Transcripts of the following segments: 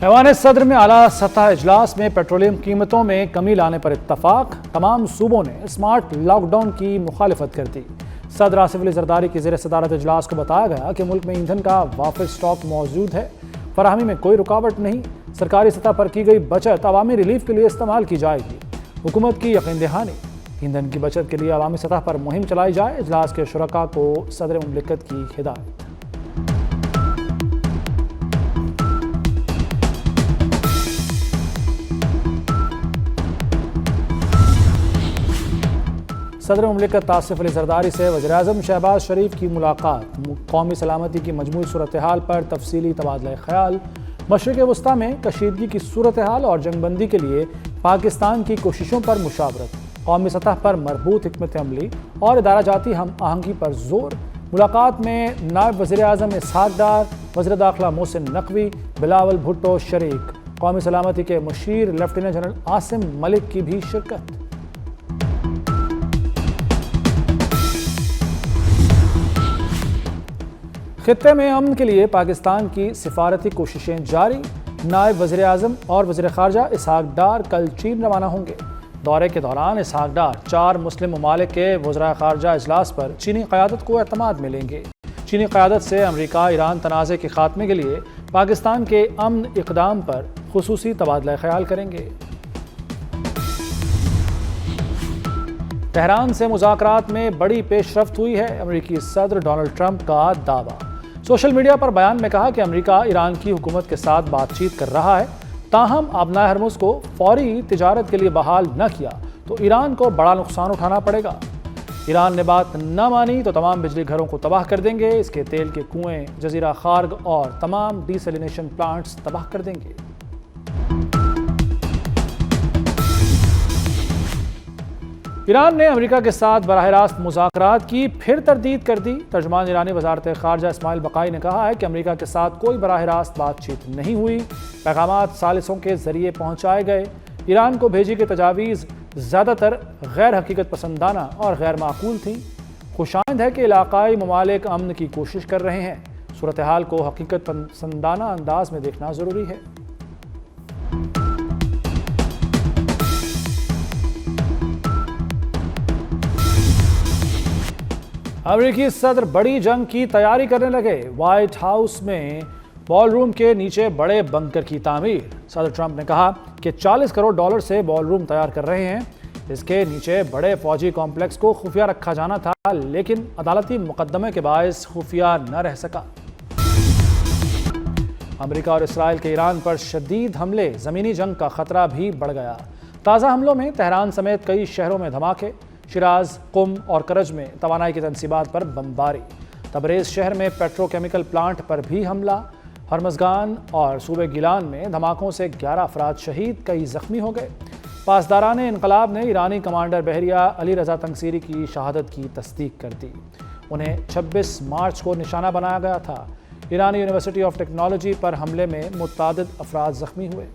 ایوان صدر میں اعلیٰ سطح اجلاس میں پیٹرولیم قیمتوں میں کمی لانے پر اتفاق، تمام صوبوں نے اسمارٹ لاک ڈاؤن کی مخالفت کر دی۔ صدر آصف علی زرداری کی زیر صدارت اجلاس کو بتایا گیا کہ ملک میں ایندھن کا وافر اسٹاک موجود ہے، فراہمی میں کوئی رکاوٹ نہیں، سرکاری سطح پر کی گئی بچت عوامی ریلیف کے لیے استعمال کی جائے گی۔ حکومت کی یقین دہانی، ایندھن کی بچت کے لیے عوامی سطح پر مہم چلائی جائے، اجلاس کے شرکاء کو صدر مملکت کی ہدایت۔ صدر مملکت آصف علی زرداری سے وزیراعظم شہباز شریف کی ملاقات، قومی سلامتی کی مجموعی صورتحال پر تفصیلی تبادلہ خیال، مشرق وسطیٰ میں کشیدگی کی صورتحال اور جنگ بندی کے لیے پاکستان کی کوششوں پر مشاورت، قومی سطح پر مربوط حکمت عملی اور ادارہ جاتی ہم آہنگی پر زور۔ ملاقات میں نائب وزیر اعظم اسحاق ڈار، وزیر داخلہ محسن نقوی، بلاول بھٹو شریک، قومی سلامتی کے مشیر لیفٹیننٹ جنرل عاصم ملک کی بھی شرکت۔ خطے میں امن کے لیے پاکستان کی سفارتی کوششیں جاری، نائب وزیر اعظم اور وزیر خارجہ اسحاق ڈار کل چین روانہ ہوں گے۔ دورے کے دوران اسحاق ڈار 4 مسلم ممالک کے وزراء خارجہ اجلاس پر چینی قیادت کو اعتماد ملیں گے۔ چینی قیادت سے امریکہ ایران تنازع کے خاتمے کے لیے پاکستان کے امن اقدام پر خصوصی تبادلہ خیال کریں گے۔ تہران سے مذاکرات میں بڑی پیش رفت ہوئی ہے، امریکی صدر ڈونلڈ ٹرمپ کا دعویٰ۔ سوشل میڈیا پر بیان میں کہا کہ امریکہ ایران کی حکومت کے ساتھ بات چیت کر رہا ہے، تاہم آبنائے ہرمز کو فوری تجارت کے لیے بحال نہ کیا تو ایران کو بڑا نقصان اٹھانا پڑے گا۔ ایران نے بات نہ مانی تو تمام بجلی گھروں کو تباہ کر دیں گے، اس کے تیل کے کنویں، جزیرہ خارگ اور تمام ڈی سیلینیشن پلانٹس تباہ کر دیں گے۔ ایران نے امریکہ کے ساتھ براہ راست مذاکرات کی پھر تردید کر دی۔ ترجمان ایرانی وزارت خارجہ اسماعیل بقائی نے کہا ہے کہ امریکہ کے ساتھ کوئی براہ راست بات چیت نہیں ہوئی، پیغامات ثالثوں کے ذریعے پہنچائے گئے۔ ایران کو بھیجی گئی تجاویز زیادہ تر غیر حقیقت پسندانہ اور غیر معقول تھیں۔ خوشائند ہے کہ علاقائی ممالک امن کی کوشش کر رہے ہیں، صورتحال کو حقیقت پسندانہ انداز میں دیکھنا ضروری ہے۔ امریکی صدر بڑی جنگ کی تیاری کرنے لگے، وائٹ ہاؤس میں بال روم کے نیچے بڑے بنکر کی تعمیر۔ صدر ٹرمپ نے کہا کہ $40 کروڑ سے بال روم تیار کر رہے ہیں، اس کے نیچے بڑے فوجی کمپلیکس کو خفیہ رکھا جانا تھا، لیکن عدالتی مقدمے کے باعث خفیہ نہ رہ سکا۔ امریکہ اور اسرائیل کے ایران پر شدید حملے، زمینی جنگ کا خطرہ بھی بڑھ گیا۔ تازہ حملوں میں تہران سمیت کئی شہروں میں دھماکے، شیراز، قم اور کرج میں توانائی کی تنصیبات پر بمباری، تبریز شہر میں پیٹرو کیمیکل پلانٹ پر بھی حملہ، ہرمزگان اور صوبے گیلان میں دھماکوں سے 11 افراد شہید، کئی زخمی ہو گئے۔ پاسداران انقلاب نے ایرانی کمانڈر بحریہ علی رضا تنگسیری کی شہادت کی تصدیق کر دی، انہیں 26 مارچ کو نشانہ بنایا گیا تھا۔ ایرانی یونیورسٹی آف ٹیکنالوجی پر حملے میں متعدد افراد زخمی ہوئے۔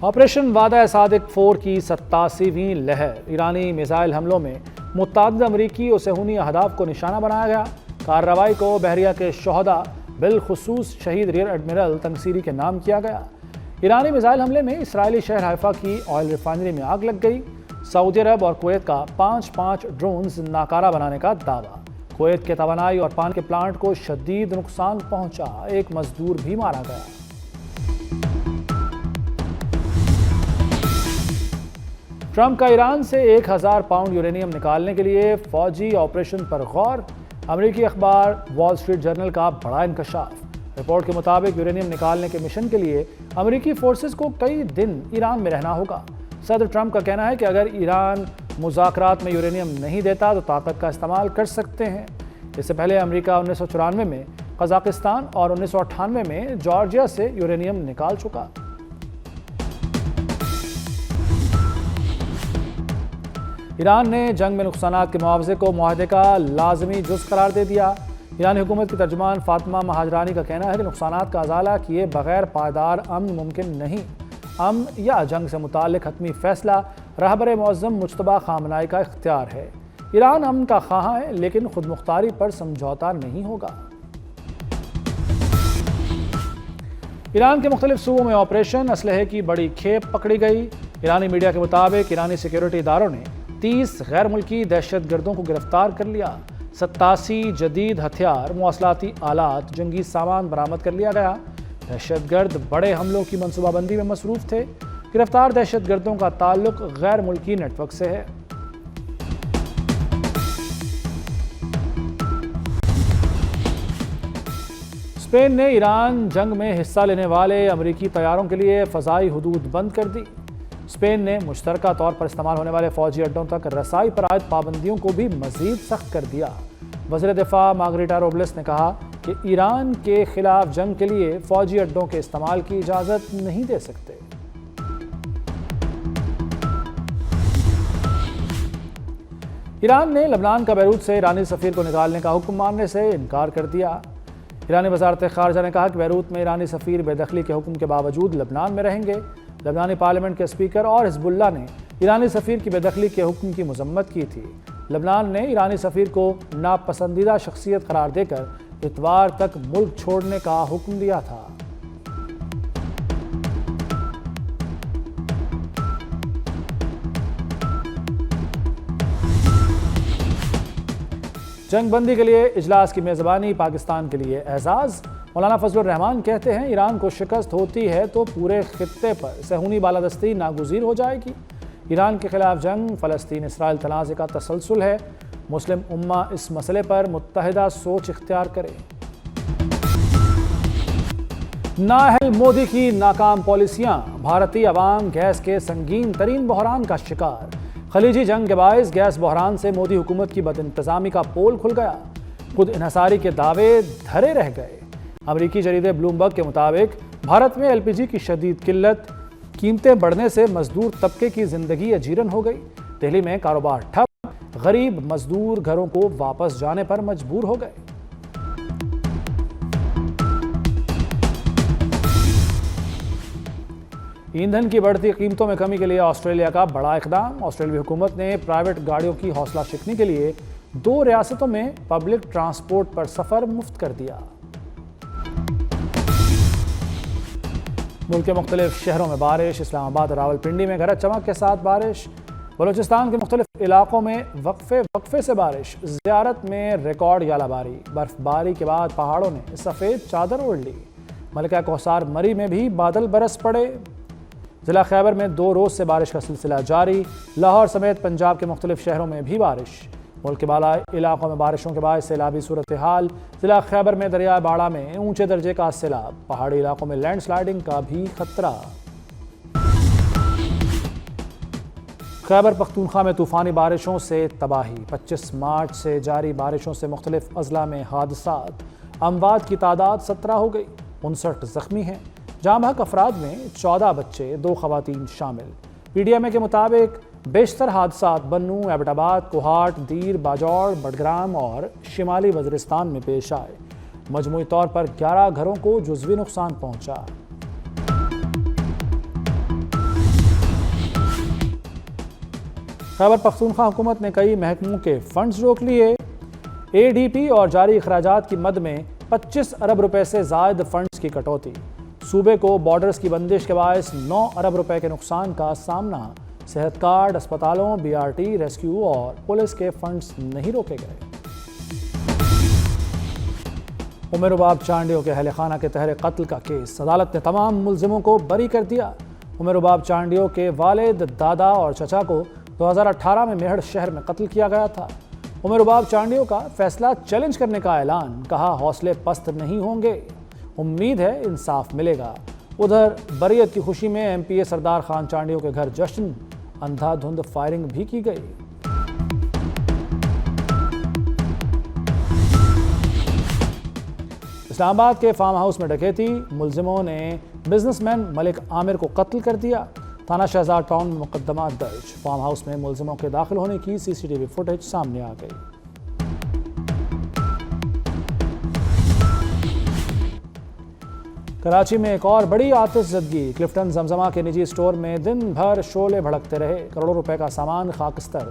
آپریشن وعدہ صادق 4 کی 87ویں لہر، ایرانی میزائل حملوں میں متعدد امریکی و صہیونی اہداف کو نشانہ بنایا گیا۔ کارروائی کو بحریہ کے شہداء بالخصوص شہید ریئر ایڈمرل تنگسیری کے نام کیا گیا۔ ایرانی میزائل حملے میں اسرائیلی شہر حیفا کی آئل ریفائنری میں آگ لگ گئی۔ سعودی عرب اور کویت کا 5 ڈرونز ناکارہ بنانے کا دعویٰ۔ کویت کے توانائی اور پانی کے پلانٹ کو شدید نقصان پہنچا، ایک مزدور بھی مارا گیا۔ ٹرمپ کا ایران سے 1000 پاؤنڈ یورینیم نکالنے کے لیے فوجی آپریشن پر غور، امریکی اخبار وال اسٹریٹ جرنل کا بڑا انکشاف۔ رپورٹ کے مطابق یورینیم نکالنے کے مشن کے لیے امریکی فورسز کو کئی دن ایران میں رہنا ہوگا۔ صدر ٹرمپ کا کہنا ہے کہ اگر ایران مذاکرات میں یورینیم نہیں دیتا تو طاقت کا استعمال کر سکتے ہیں۔ اس سے پہلے امریکہ 1994 میں قزاقستان اور 1998 میں جارجیا سے یورینیم نکال چکا۔ ایران نے جنگ میں نقصانات کے معاوضے کو معاہدے کا لازمی جز قرار دے دیا۔ ایرانی حکومت کی ترجمان فاطمہ مہاجرانی کا کہنا ہے کہ نقصانات کا ازالہ کیے بغیر پائیدار امن ممکن نہیں۔ امن یا جنگ سے متعلق حتمی فیصلہ رہبر معظم مجتبیٰ خامنہئی کا اختیار ہے۔ ایران امن کا خواہاں ہے لیکن خود مختاری پر سمجھوتا نہیں ہوگا۔ ایران کے مختلف صوبوں میں آپریشن، اسلحے کی بڑی کھیپ پکڑی گئی۔ ایرانی میڈیا کے مطابق ایرانی سیکیورٹی اداروں نے 30 غیر ملکی دہشت گردوں کو گرفتار کر لیا۔ 87 جدید ہتھیار، مواصلاتی آلات، جنگی سامان برآمد کر لیا گیا۔ دہشت گرد بڑے حملوں کی منصوبہ بندی میں مصروف تھے۔ گرفتار دہشت گردوں کا تعلق غیر ملکی نیٹ ورک سے ہے۔ اسپین نے ایران جنگ میں حصہ لینے والے امریکی طیاروں کے لیے فضائی حدود بند کر دی۔ اسپین نے مشترکہ طور پر استعمال ہونے والے فوجی اڈوں تک رسائی پر عائد پابندیوں کو بھی مزید سخت کر دیا۔ وزیر دفاع مارگریٹا روبلس نے کہا کہ ایران کے خلاف جنگ کے لیے فوجی اڈوں کے استعمال کی اجازت نہیں دے سکتے۔ ایران نے لبنان کا بیروت سے ایرانی سفیر کو نکالنے کا حکم ماننے سے انکار کر دیا۔ ایرانی وزارت خارجہ نے کہا کہ بیروت میں ایرانی سفیر بے دخلی کے حکم کے باوجود لبنان میں رہیں گے۔ لبنانی پارلیمنٹ کے اسپیکر اور حزب اللہ نے ایرانی سفیر کی بے دخلی کے حکم کی مذمت کی تھی۔ لبنان نے ایرانی سفیر کو ناپسندیدہ شخصیت قرار دے کر اتوار تک ملک چھوڑنے کا حکم دیا تھا۔ جنگ بندی کے لیے اجلاس کی میزبانی پاکستان کے لیے اعزاز۔ مولانا فضل الرحمان کہتے ہیں ایران کو شکست ہوتی ہے تو پورے خطے پر صہیونی بالادستی ناگزیر ہو جائے گی۔ ایران کے خلاف جنگ فلسطین اسرائیل تنازع کا تسلسل ہے۔ مسلم امہ اس مسئلے پر متحدہ سوچ اختیار کرے۔ نااہل مودی کی ناکام پالیسیاں، بھارتی عوام گیس کے سنگین ترین بحران کا شکار۔ خلیجی جنگ کے باعث گیس بحران سے مودی حکومت کی بد انتظامی کا پول کھل گیا۔ خود انحصاری کے دعوے دھرے رہ گئے۔ امریکی جریدے بلومبرگ کے مطابق بھارت میں ایل پی جی کی شدید قلت، قیمتیں بڑھنے سے مزدور طبقے کی زندگی اجیرن ہو گئی۔ دہلی میں کاروبار ٹھپ، غریب مزدور گھروں کو واپس جانے پر مجبور ہو گئے۔ ایندھن کی بڑھتی قیمتوں میں کمی کے لیے آسٹریلیا کا بڑا اقدام۔ آسٹریلوی حکومت نے پرائیویٹ گاڑیوں کی حوصلہ شکنی کے لیے 2 ریاستوں میں پبلک ٹرانسپورٹ پر سفر مفت کر دیا۔ ملک کے مختلف شہروں میں بارش، اسلام آباد اور راولپنڈی میں گرج چمک کے ساتھ بارش۔ بلوچستان کے مختلف علاقوں میں وقفے سے بارش۔ زیارت میں ریکارڈ یالہ باری۔ برف باری کے بعد پہاڑوں نے سفید چادر اوڑھ لی۔ ملکہ کوثر مری میں بھی بادل برس پڑے۔ ضلع خیبر میں 2 روز سے بارش کا سلسلہ جاری۔ لاہور سمیت پنجاب کے مختلف شہروں میں بھی بارش۔ ملک کے بالا علاقوں میں بارشوں کے باعث سیلابی صورتحال۔ ضلع خیبر میں دریائے باڑہ میں اونچے درجے کا سیلاب۔ پہاڑی علاقوں میں لینڈ سلائیڈنگ کا بھی خطرہ۔ خیبر پختونخوا میں طوفانی بارشوں سے تباہی۔ 25 مارچ سے جاری بارشوں سے مختلف اضلاع میں حادثات۔ اموات کی تعداد 17 ہو گئی، 59 زخمی ہیں۔ جاں بحق افراد میں 14 بچے، 2 خواتین شامل۔ پی ڈی ایم اے کے مطابق بیشتر حادثات بنوں، ایبٹ آباد، کوہاٹ، دیر، باجوڑ، بڈگرام اور شمالی وزیرستان میں پیش آئے۔ مجموعی طور پر 11 گھروں کو جزوی نقصان پہنچا۔ خیبر پختونخوا حکومت نے کئی محکموں کے فنڈز روک لیے۔ اے ڈی پی اور جاری اخراجات کی مد میں 25 ارب روپے سے زائد فنڈز کی کٹوتی۔ صوبے کو بارڈرز کی بندش کے باعث 9 ارب روپے کے نقصان کا سامنا۔ صحت کارڈ، اسپتالوں، بی آر ٹی، ریسکیو اور پولیس کے فنڈز نہیں روکے گئے۔ عمر رباب چانڈیو کے اہل خانہ کے تحت قتل کا کیس، عدالت نے تمام ملزموں کو بری کر دیا۔ عمر رباب چانڈیو کے والد، دادا اور چچا کو 2018 میں میہڑ شہر میں قتل کیا گیا تھا۔ عمر رباب چانڈیو کا فیصلہ چیلنج کرنے کا اعلان، کہا حوصلے پست نہیں ہوں گے، امید ہے انصاف ملے گا۔ ادھر بریت کی خوشی میں ایم پی اے سردار خان چانڈیو کے گھر جشن، اندھا دھند فائرنگ بھی کی گئی۔ اسلام آباد کے فارم ہاؤس میں ڈکیتی، ملزموں نے بزنس مین ملک عامر کو قتل کر دیا۔ تھانہ شہزاد ٹاؤن میں مقدمات درج۔ فارم ہاؤس میں ملزموں کے داخل ہونے کی سی سی ٹی وی فوٹیج سامنے آ گئی۔ کراچی میں ایک اور بڑی آتش زدگی، کلفٹن زمزمہ کے نجی اسٹور میں دن بھر شعلے بھڑکتے رہے، کروڑوں روپے کا سامان خاکستر۔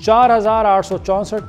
4,864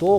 2